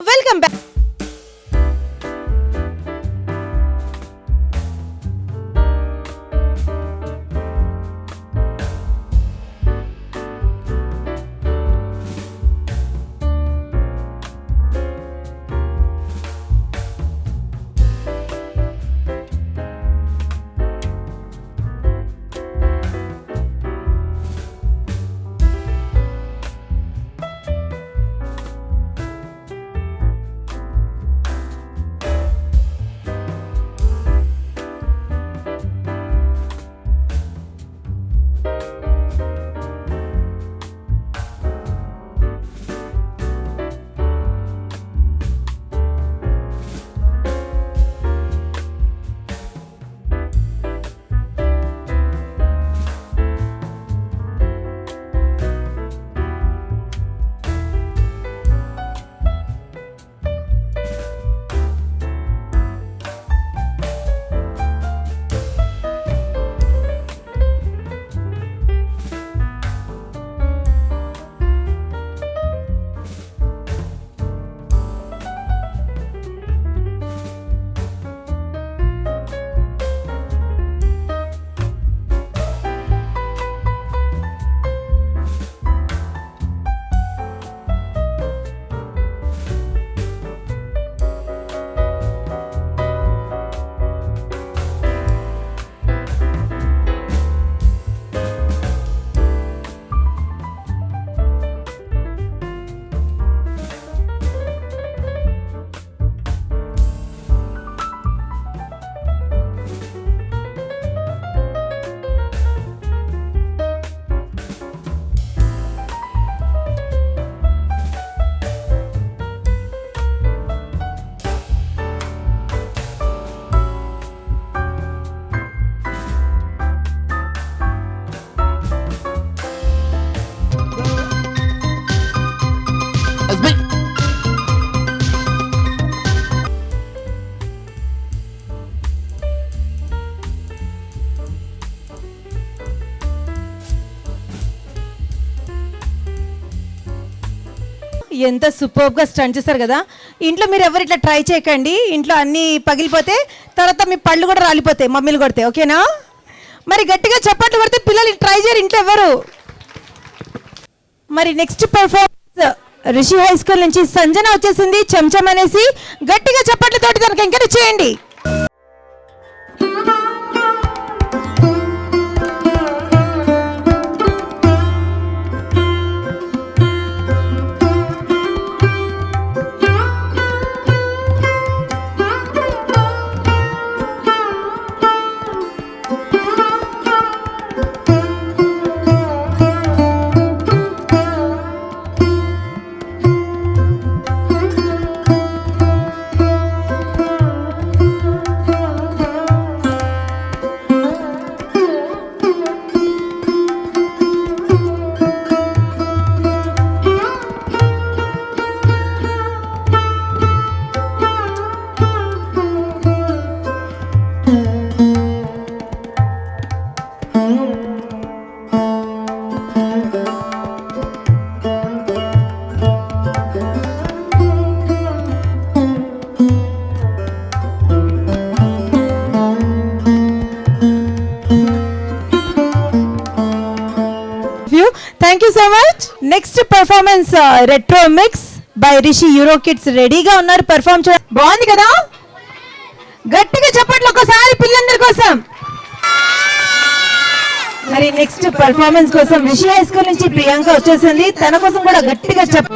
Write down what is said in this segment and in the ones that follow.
Welcome back. ఎంత సూపర్గా stunt చేస్తారు కదా. ఇంట్లో మీరు ఎవరు ఇట్లా ట్రై చేయకండి. ఇంట్లో అన్నీ పగిలిపోతే తర్వాత మీ పళ్ళు కూడా రాలిపోతాయి మమ్మీలు కొడితే. ఓకేనా? మరి గట్టిగా చప్పట్లు కొడితే పిల్లలు ట్రై చేయరు ఇంట్లో ఎవరు. మరి next performance Rishi high school నుంచి సంజన వచ్చేసింది. చెంచం అనేసి గట్టిగా చప్పట్లతోటి తనకు ఎంకరేజ్ చేయండి. Thank you so much. Next performance retro mix by Rishi euro kids రెడీగా ఉన్నారు పర్ఫార్మ్ చేయ. బాగుంది కదా? గట్టిగా చెప్పట్లు ఒకసారి పిల్లలందరి కోసం. మరి నెక్స్ట్ పర్ఫార్మెన్స్ కోసం రిషి హై స్కూల్ నుంచి ప్రియాంక వచ్చేసింది. తన కోసం కూడా గట్టిగా చెప్ప.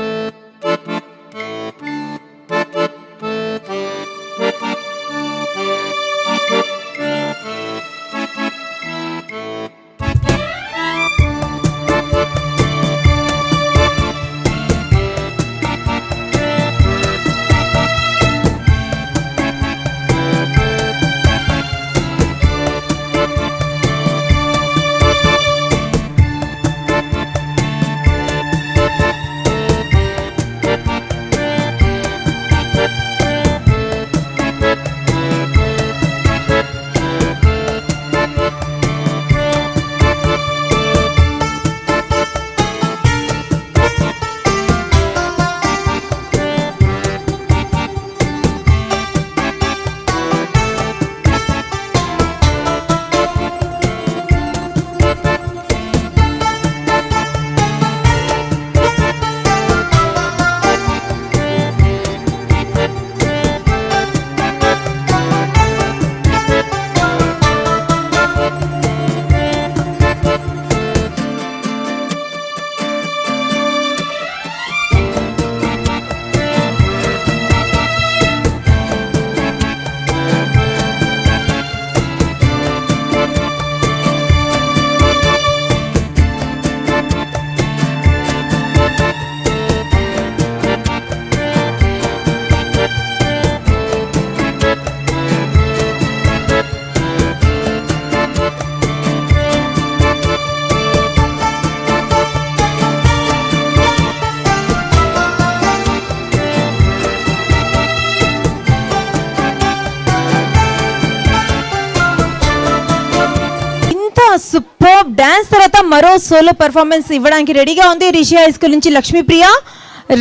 సూపర్ డాన్స్ తర్వాత మరో సోలో పర్ఫార్మెన్స్ ఇవ్వడానికి రెడీగా ఉంది రిషి హై స్కూల్ నుంచి లక్ష్మీప్రియ.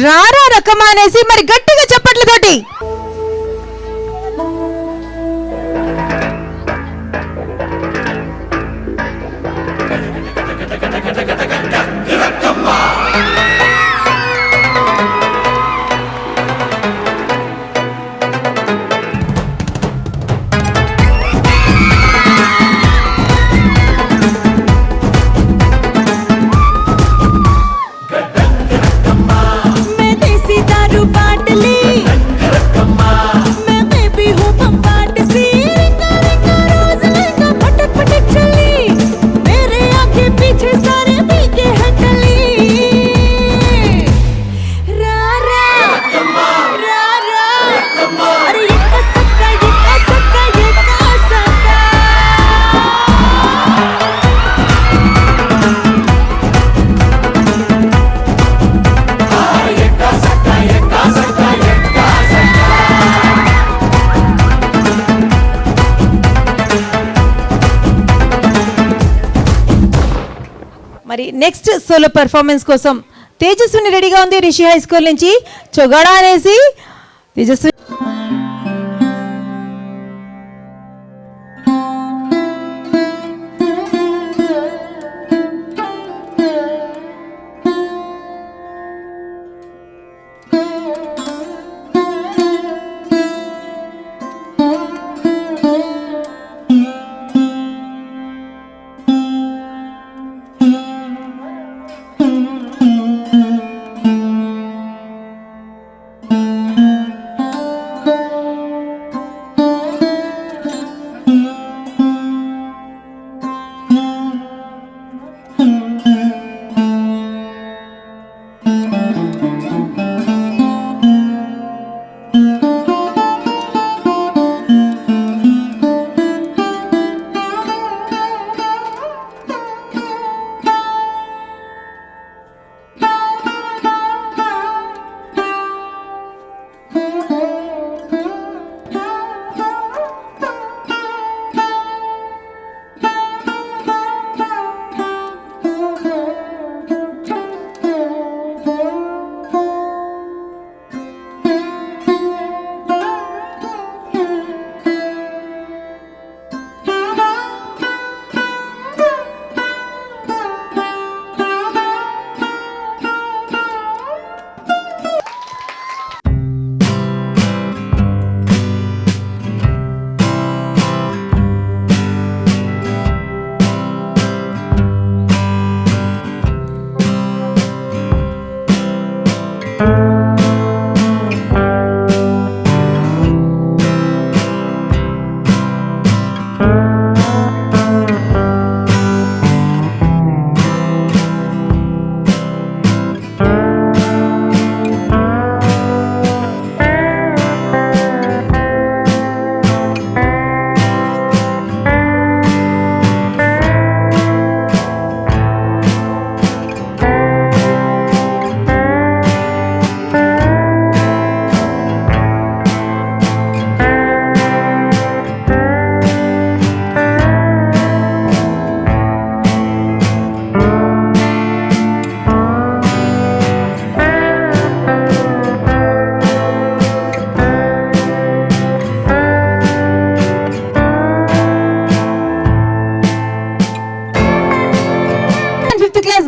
రారా రకమా అనేసి మరి గట్టిగా చప్పట్లతోటి. మరి నెక్స్ట్ సోలో పర్ఫార్మెన్స్ కోసం తేజస్విని రెడీగా ఉంది రిషి హై స్కూల్ నుంచి. చొగాడా అనేసి తేజస్వి.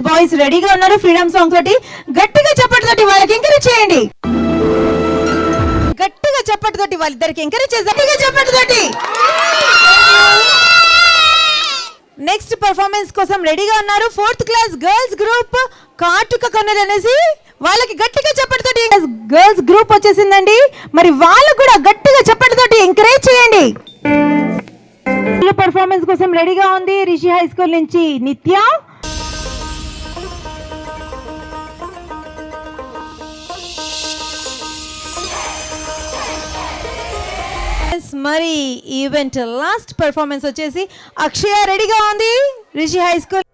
బాయ్స్ రెడీగా ఉన్నారు ఫ్రీడమ్ సాంగ్ తోటి. గట్టిగా చప్పట్లతోటి వాళ్ళకి ఎంకరేజ్ చేయండి. గట్టిగా చప్పట్లతోటి వాళ్ళిద్దరికి ఎంకరేజ్ చేసి గట్టిగా చప్పట్లతోటి. నెక్స్ట్ పర్ఫార్మెన్స్ కోసం రెడీగా ఉన్నారు 4th క్లాస్ గర్ల్స్ గ్రూప్ కాటుక కన్నెలు అనేసి. వాళ్ళకి గట్టిగా చప్పట్లతోటి గర్ల్స్ గ్రూప్ వచ్చేసిందండి. మరి వాళ్ళు కూడా గట్టిగా చప్పట్లతోటి ఎంకరేజ్ చేయండి. పర్ఫార్మెన్స్ కోసం రెడీగా ఉంది రిషి హై స్కూల్ నుంచి నిత్య. మరి ఈవెంట్ లాస్ట్ పర్ఫార్మెన్స్ వచ్చేసి అక్షయ రెడీగా ఉంది రిషి హై స్కూల్.